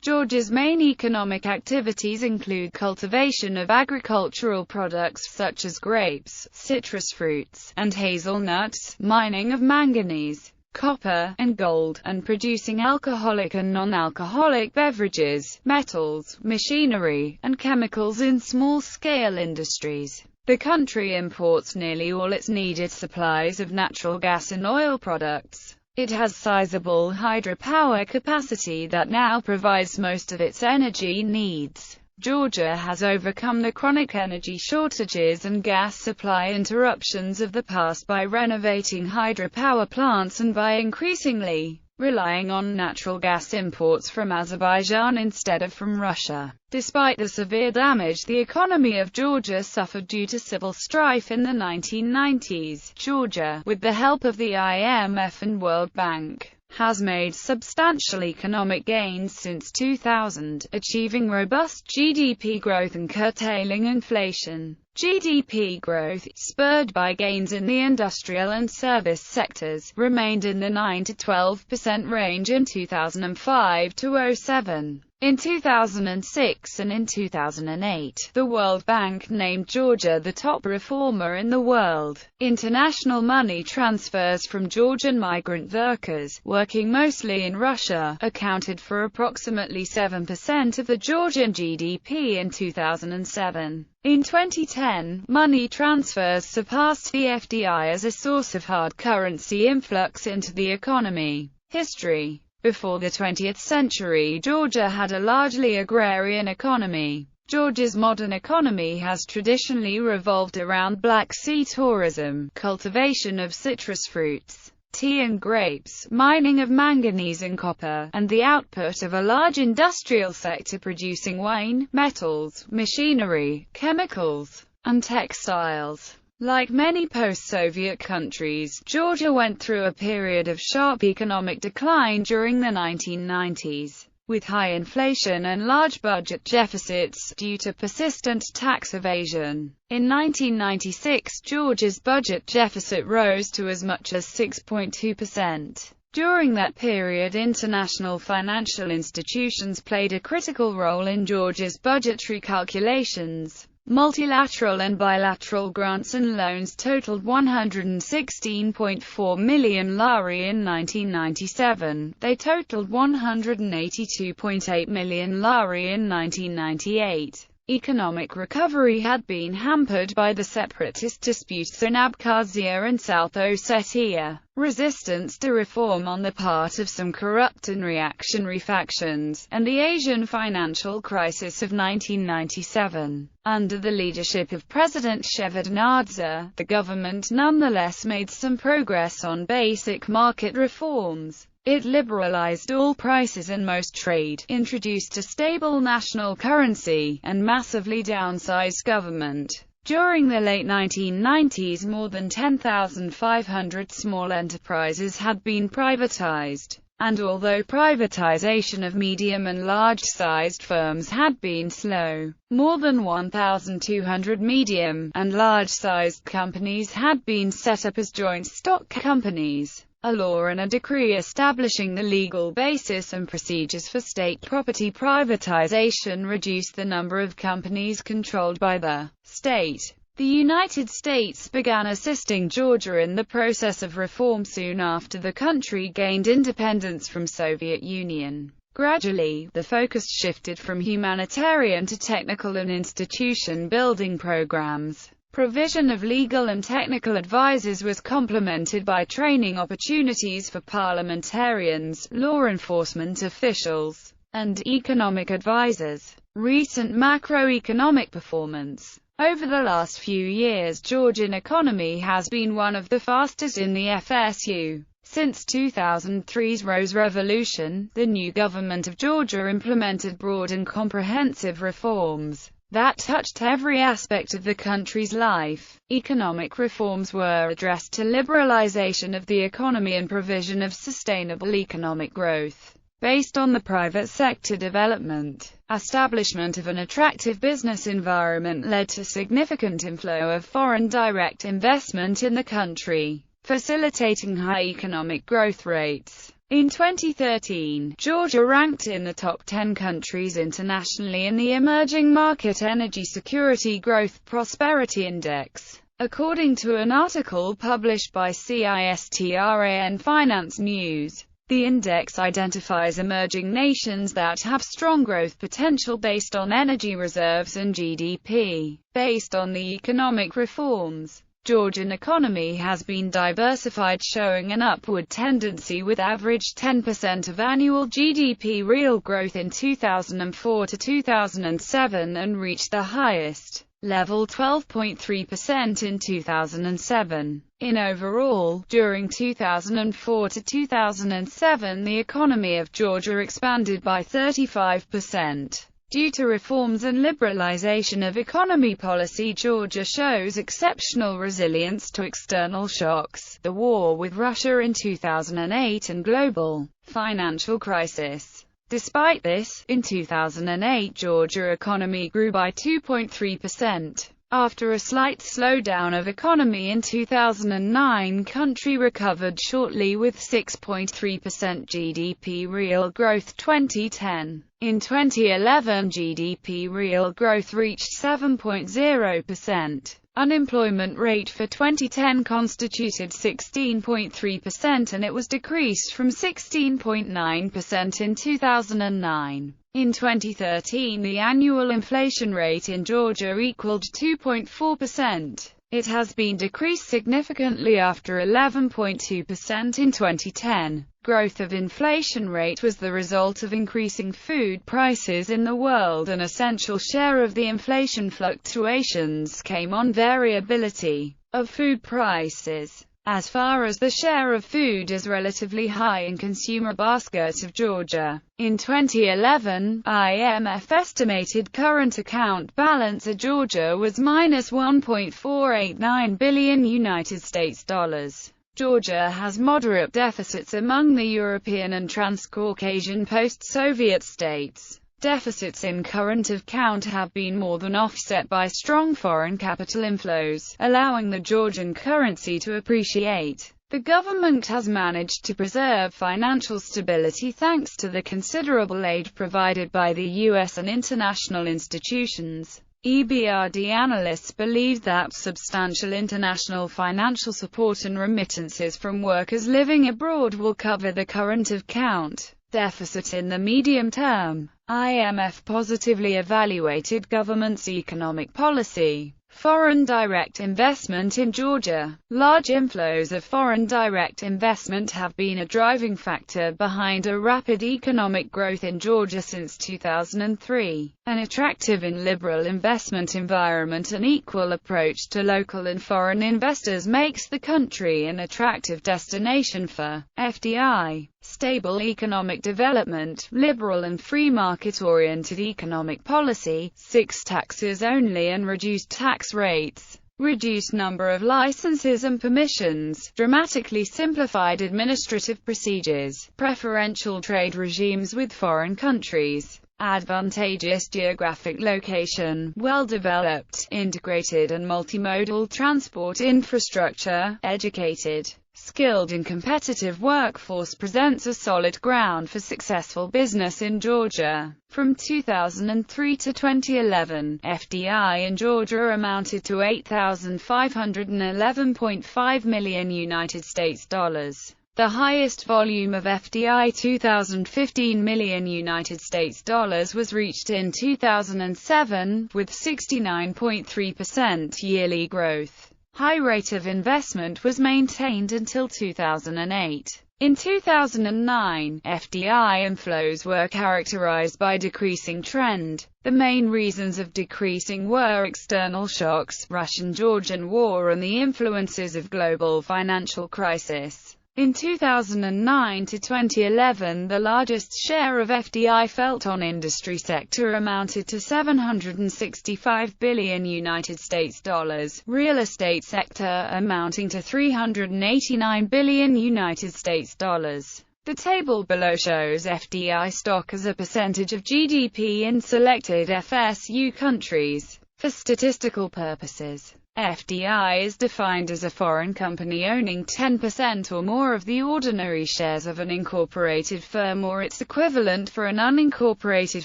Georgia's main economic activities include cultivation of agricultural products such as grapes, citrus fruits, and hazelnuts, mining of manganese, copper, and gold, and producing alcoholic and non-alcoholic beverages, metals, machinery, and chemicals in small-scale industries. The country imports nearly all its needed supplies of natural gas and oil products. It has sizable hydropower capacity that now provides most of its energy needs. Georgia has overcome the chronic energy shortages and gas supply interruptions of the past by renovating hydropower plants and by increasingly relying on natural gas imports from Azerbaijan instead of from Russia. Despite the severe damage the economy of Georgia suffered due to civil strife in the 1990s, Georgia, with the help of the IMF and World Bank, has made substantial economic gains since 2000, achieving robust GDP growth and curtailing inflation. GDP growth, spurred by gains in the industrial and service sectors, remained in the 9 to 12% range in 2005-07. In 2006 and in 2008, the World Bank named Georgia the top reformer in the world. International money transfers from Georgian migrant workers, working mostly in Russia, accounted for approximately 7% of the Georgian GDP in 2007. In 2010, money transfers surpassed the FDI as a source of hard currency influx into the economy. History. Before the 20th century, Georgia had a largely agrarian economy. Georgia's modern economy has traditionally revolved around Black Sea tourism, cultivation of citrus fruits, tea and grapes, mining of manganese and copper, and the output of a large industrial sector producing wine, metals, machinery, chemicals, and textiles. Like many post-Soviet countries, Georgia went through a period of sharp economic decline during the 1990s, with high inflation and large budget deficits, due to persistent tax evasion. In 1996, Georgia's budget deficit rose to as much as 6.2%. During that period, international financial institutions played a critical role in Georgia's budgetary calculations. Multilateral and bilateral grants and loans totaled 116.4 million lari in 1997. They totaled 182.8 million lari in 1998. Economic recovery had been hampered by the separatist disputes in Abkhazia and South Ossetia, resistance to reform on the part of some corrupt and reactionary factions, and the Asian financial crisis of 1997. Under the leadership of President Shevardnadze, the government nonetheless made some progress on basic market reforms. It liberalized all prices and most trade, introduced a stable national currency, and massively downsized government. During the late 1990s, more than 10,500 small enterprises had been privatized. And although privatization of medium and large-sized firms had been slow, more than 1,200 medium and large-sized companies had been set up as joint stock companies. A law and a decree establishing the legal basis and procedures for state property privatization reduced the number of companies controlled by the state. The United States began assisting Georgia in the process of reform soon after the country gained independence from Soviet Union. Gradually, the focus shifted from humanitarian to technical and institution-building programs. Provision of legal and technical advisors was complemented by training opportunities for parliamentarians, law enforcement officials, and economic advisors. Recent macroeconomic performance. Over the last few years, Georgian economy has been one of the fastest in the FSU. Since 2003's Rose Revolution, the new government of Georgia implemented broad and comprehensive reforms that touched every aspect of the country's life. Economic reforms were addressed to liberalization of the economy and provision of sustainable economic growth based on the private sector development. Establishment of an attractive business environment led to significant inflow of foreign direct investment in the country, facilitating high economic growth rates. In 2013, Georgia ranked in the top 10 countries internationally in the Emerging Market Energy Security Growth Prosperity Index, according to an article published by CISTRAN Finance News. The index identifies emerging nations that have strong growth potential based on energy reserves and GDP. Based on the economic reforms, Georgian economy has been diversified, showing an upward tendency with average 10% of annual GDP real growth in 2004 to 2007 and reached the highest level 12.3% in 2007. In overall, during 2004 to 2007, the economy of Georgia expanded by 35%. Due to reforms and liberalization of economy policy, Georgia shows exceptional resilience to external shocks, the war with Russia in 2008 and global financial crisis. Despite this, in 2008 Georgia economy grew by 2.3%. After a slight slowdown of economy in 2009, country recovered shortly with 6.3% GDP real growth 2010. In 2011, GDP real growth reached 7.0%. Unemployment rate for 2010 constituted 16.3% and it was decreased from 16.9% in 2009. In 2013, the annual inflation rate in Georgia equaled 2.4%. It has been decreased significantly after 11.2% in 2010. Growth of inflation rate was the result of increasing food prices in the world. An essential share of the inflation fluctuations came on variability of food prices. As far as the share of food is relatively high in consumer basket of Georgia. In 2011, IMF estimated current account balance of Georgia was minus $1.489 billion United States dollars. Georgia has moderate deficits among the European and Transcaucasian post-Soviet states. Deficits in current account have been more than offset by strong foreign capital inflows, allowing the Georgian currency to appreciate. The government has managed to preserve financial stability thanks to the considerable aid provided by the U.S. and international institutions. EBRD analysts believe that substantial international financial support and remittances from workers living abroad will cover the current account deficit in the medium term. IMF positively evaluated government's economic policy. Foreign direct investment in Georgia. Large inflows of foreign direct investment have been a driving factor behind a rapid economic growth in Georgia since 2003. An attractive and liberal investment environment and equal approach to local and foreign investors makes the country an attractive destination for FDI. Stable economic development, liberal and free market-oriented economic policy, 6 taxes only and reduced tax rates, reduced number of licenses and permissions, dramatically simplified administrative procedures, preferential trade regimes with foreign countries, advantageous geographic location, well-developed, integrated and multimodal transport infrastructure, educated, skilled and competitive workforce presents a solid ground for successful business in Georgia. From 2003 to 2011, FDI in Georgia amounted to $8,511.5 million United States dollars. The highest volume of FDI, 2015 million United States dollars, was reached in 2007 with 69.3% yearly growth. High rate of investment was maintained until 2008. In 2009, FDI inflows were characterized by decreasing trend. The main reasons of decreasing were external shocks, Russian-Georgian war and the influences of global financial crisis. In 2009 to 2011, the largest share of FDI felt on industry sector amounted to $765 billion United States dollars, real estate sector amounting to $389 billion United States dollars. The table below shows FDI stock as a percentage of GDP in selected FSU countries. For statistical purposes, FDI is defined as a foreign company owning 10% or more of the ordinary shares of an incorporated firm or its equivalent for an unincorporated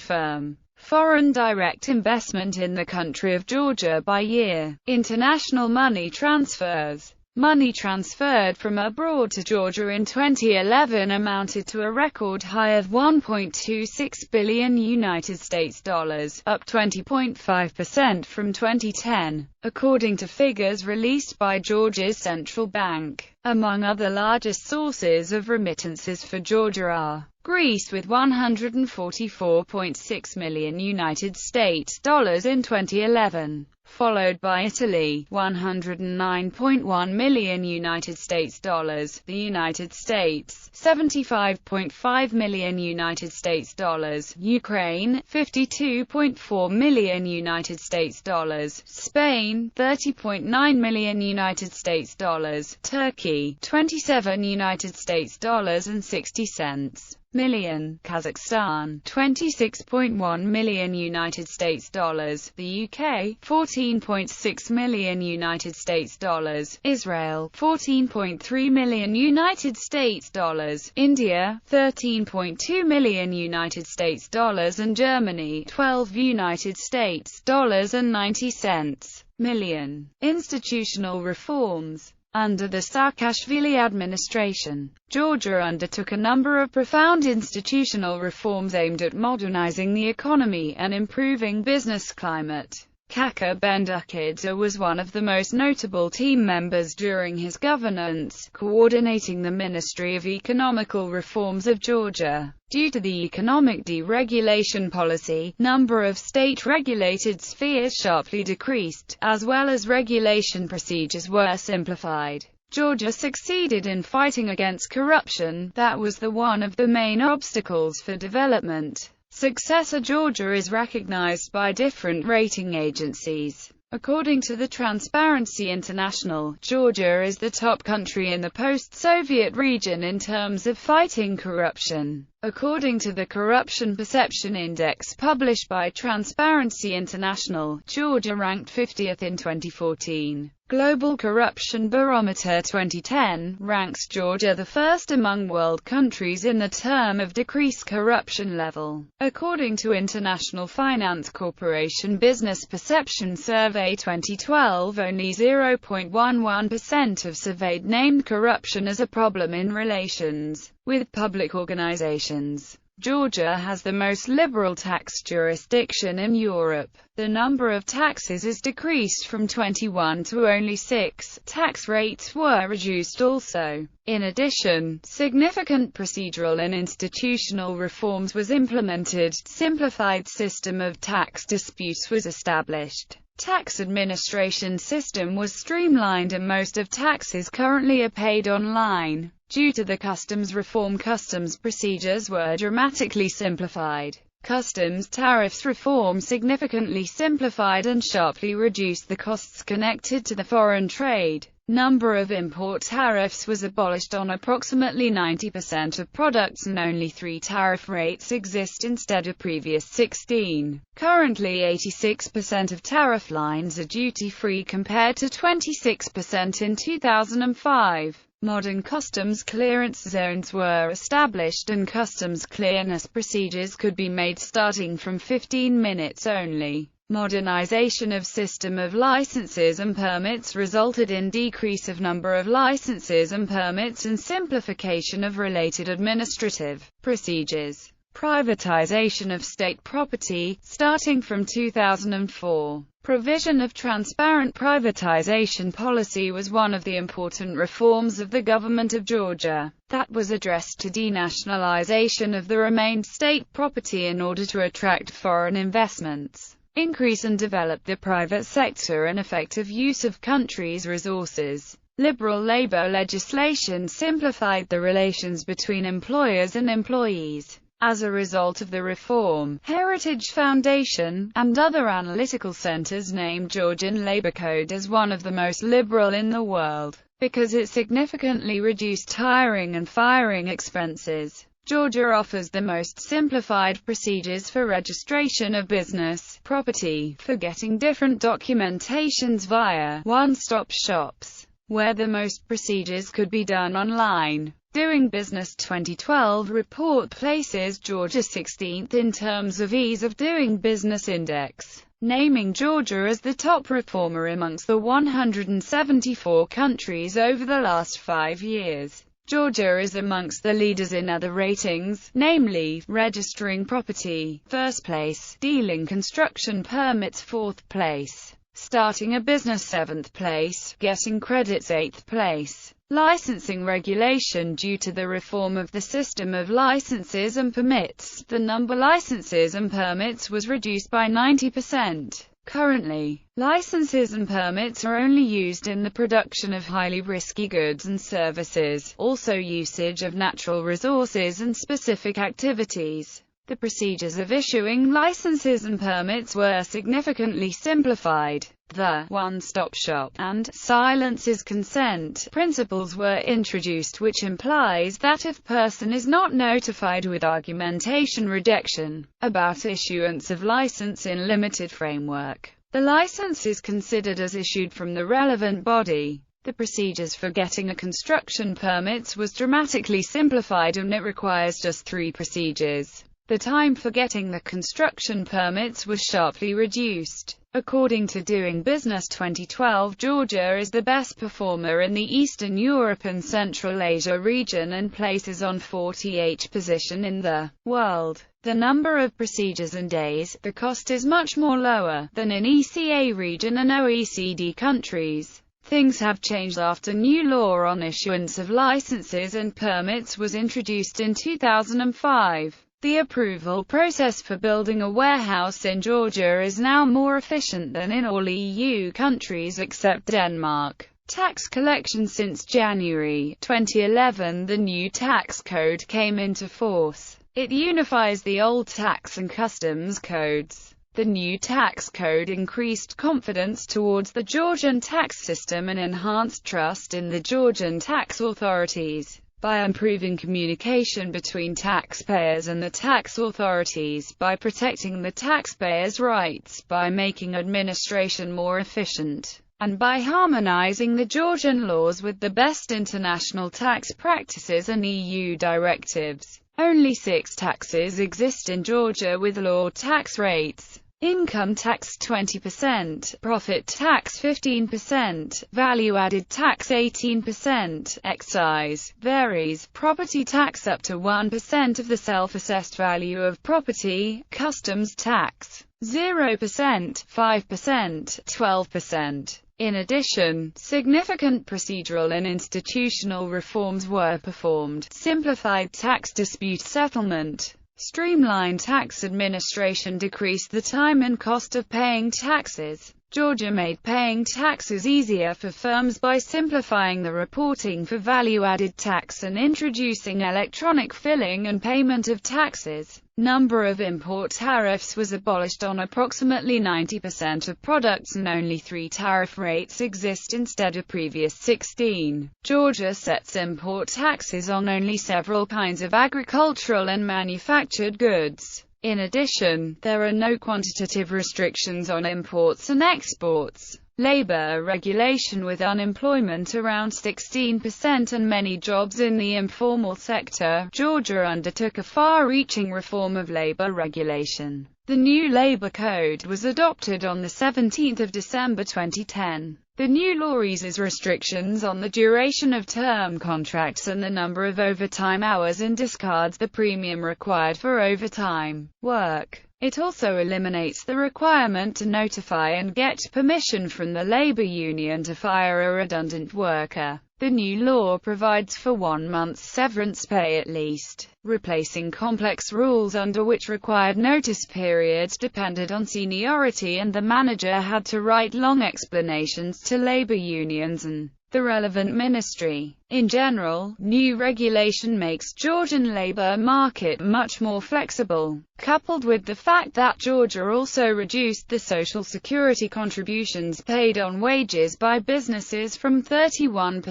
firm. Foreign direct investment in the country of Georgia by year. International money transfers. Money transferred from abroad to Georgia in 2011 amounted to a record high of $1.26 billion United States dollars, up 20.5% from 2010, according to figures released by Georgia's central bank. Among other largest sources of remittances for Georgia are Greece with $144.6 million United States dollars in 2011, followed by Italy, $109.1 million United States dollars, the United States, $75.5 million United States dollars, Ukraine, $52.4 million United States dollars, Spain, $30.9 million United States dollars, Turkey, $27 United States dollars and 60 cents. Million, Kazakhstan, $26.1 million United States dollars, the UK, $14.6 million United States dollars, Israel, $14.3 million United States dollars, India, $13.2 million United States dollars and Germany, $12 United States dollars and 90 cents. Million. Institutional reforms. Under the Saakashvili administration, Georgia undertook a number of profound institutional reforms aimed at modernizing the economy and improving business climate. Kaka Bendukidze was one of the most notable team members during his governance, coordinating the Ministry of Economical Reforms of Georgia. Due to the economic deregulation policy, number of state-regulated spheres sharply decreased, as well as regulation procedures were simplified. Georgia succeeded in fighting against corruption, that was one of the main obstacles for development. Successor Georgia is recognized by different rating agencies. According to the Transparency International, Georgia is the top country in the post-Soviet region in terms of fighting corruption. According to the Corruption Perception Index published by Transparency International, Georgia ranked 50th in 2014. Global Corruption Barometer 2010 ranks Georgia the first among world countries in the term of decreased corruption level. According to International Finance Corporation Business Perception Survey 2012, only 0.11% of surveyed named corruption as a problem in relations with public organizations. Georgia has the most liberal tax jurisdiction in Europe. The number of taxes is decreased from 21 to only 6. Tax rates were reduced also. In addition, significant procedural and institutional reforms was implemented. Simplified system of tax disputes was established. Tax administration system was streamlined and most of taxes currently are paid online. Due to the customs reform, customs procedures were dramatically simplified. Customs tariffs reform significantly simplified and sharply reduced the costs connected to the foreign trade. Number of import tariffs was abolished on approximately 90% of products and only 3 tariff rates exist instead of previous 16. Currently 86% of tariff lines are duty-free compared to 26% in 2005. Modern customs clearance zones were established and customs clearance procedures could be made starting from 15 minutes only. Modernization of system of licenses and permits resulted in decrease of number of licenses and permits and simplification of related administrative procedures. Privatization of state property, starting from 2004. Provision of transparent privatization policy was one of the important reforms of the government of Georgia, that was addressed to denationalization of the remained state property in order to attract foreign investments, increase and develop the private sector and effective use of country's resources. Liberal labor legislation simplified the relations between employers and employees. As a result of the reform, Heritage Foundation, and other analytical centers named Georgian labor code as one of the most liberal in the world, because it significantly reduced hiring and firing expenses. Georgia offers the most simplified procedures for registration of business, property, for getting different documentations via one-stop shops, where the most procedures could be done online. Doing Business 2012 report places Georgia 16th in terms of Ease of Doing Business Index, naming Georgia as the top performer amongst the 174 countries over the last 5 years. Georgia is amongst the leaders in other ratings, namely, registering property, first place, dealing construction permits, fourth place, starting a business, seventh place, getting credits, eighth place. Licensing regulation. Due to the reform of the system of licenses and permits, the number licenses and permits was reduced by 90%. Currently, licenses and permits are only used in the production of highly risky goods and services, also usage of natural resources and specific activities. The procedures of issuing licenses and permits were significantly simplified. The one-stop shop and silence is consent principles were introduced, which implies that if person is not notified with argumentation rejection about issuance of license in limited framework, the license is considered as issued from the relevant body. The procedures for getting a construction permits was dramatically simplified and it requires just 3 procedures. The time for getting the construction permits was sharply reduced. According to Doing Business 2012, Georgia is the best performer in the Eastern Europe and Central Asia region and places on 48th position in the world. The number of procedures and days, the cost is much more lower than in ECA region and OECD countries. Things have changed after new law on issuance of licenses and permits was introduced in 2005. The approval process for building a warehouse in Georgia is now more efficient than in all EU countries except Denmark. Tax collection. Since January 2011, the new tax code came into force. It unifies the old tax and customs codes. The new tax code increased confidence towards the Georgian tax system and enhanced trust in the Georgian tax authorities. By improving communication between taxpayers and the tax authorities, by protecting the taxpayers' rights, by making administration more efficient, and by harmonizing the Georgian laws with the best international tax practices and EU directives. Only 6 taxes exist in Georgia with law tax rates. Income tax 20%, profit tax 15%, value-added tax 18%, excise varies, property tax up to 1% of the self-assessed value of property, customs tax 0%, 5%, 12%. In addition, significant procedural and institutional reforms were performed. Simplified tax dispute settlement. Streamlined tax administration decreased the time and cost of paying taxes. Georgia made paying taxes easier for firms by simplifying the reporting for value-added tax and introducing electronic filing and payment of taxes. Number of import tariffs was abolished on approximately 90% of products and only 3 tariff rates exist instead of previous 16. Georgia sets import taxes on only several kinds of agricultural and manufactured goods. In addition, there are no quantitative restrictions on imports and exports. Labor regulation. With unemployment around 16% and many jobs in the informal sector, Georgia undertook a far-reaching reform of labor regulation. The new labor code was adopted on 17 December 2010. The new law eases restrictions on the duration of term contracts and the number of overtime hours and discards the premium required for overtime work. It also eliminates the requirement to notify and get permission from the labor union to fire a redundant worker. The new law provides for 1 month's severance pay at least, replacing complex rules under which required notice periods depended on seniority and the manager had to write long explanations to labor unions and the relevant ministry. In general, new regulation makes Georgian labor market much more flexible, coupled with the fact that Georgia also reduced the Social Security contributions paid on wages by businesses from 31%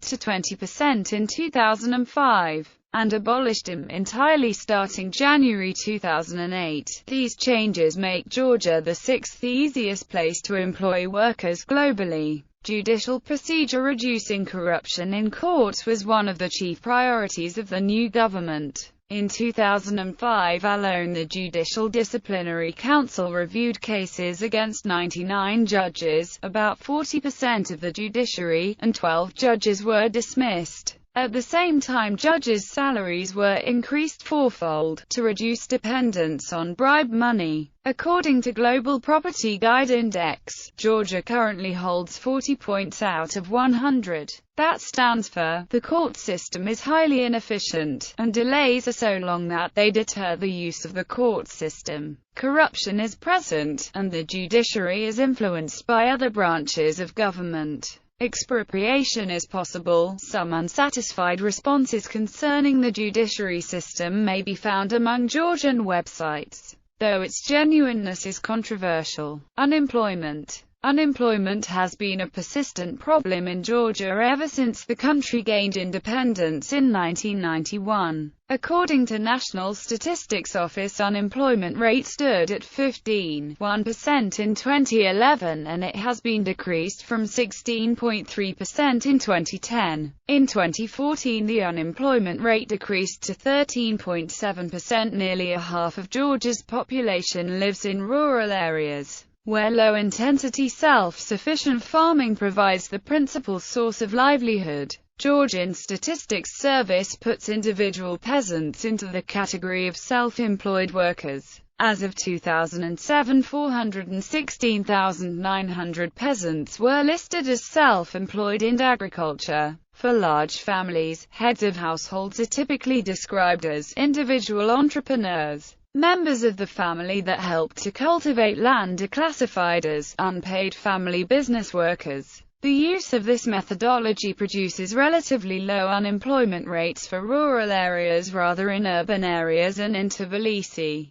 to 20% in 2005. and abolished them entirely starting January 2008. These changes make Georgia the sixth easiest place to employ workers globally. Judicial procedure. Reducing corruption in courts was one of the chief priorities of the new government. In 2005 alone, the Judicial Disciplinary Council reviewed cases against 99 judges, about 40% of the judiciary, and 12 judges were dismissed. At the same time, judges' salaries were increased fourfold, to reduce dependence on bribe money. According to Global Property Guide Index, Georgia currently holds 40 points out of 100. That stands for, the court system is highly inefficient, and delays are so long that they deter the use of the court system. Corruption is present, and the judiciary is influenced by other branches of government. Expropriation is possible. Some unsatisfied responses concerning the judiciary system may be found among Georgian websites, though its genuineness is controversial. Unemployment. Unemployment has been a persistent problem in Georgia ever since the country gained independence in 1991. According to National Statistics Office, unemployment rate stood at 15.1% in 2011, and it has been decreased from 16.3% in 2010. In 2014, the unemployment rate decreased to 13.7%. Nearly a half of Georgia's population lives in rural areas, where low-intensity self-sufficient farming provides the principal source of livelihood. Georgian Statistics Service puts individual peasants into the category of self-employed workers. As of 2007, 416,900 peasants were listed as self-employed in agriculture. For large families, heads of households are typically described as individual entrepreneurs. Members of the family that help to cultivate land are classified as unpaid family business workers. The use of this methodology produces relatively low unemployment rates for rural areas rather in urban areas and in Tbilisi.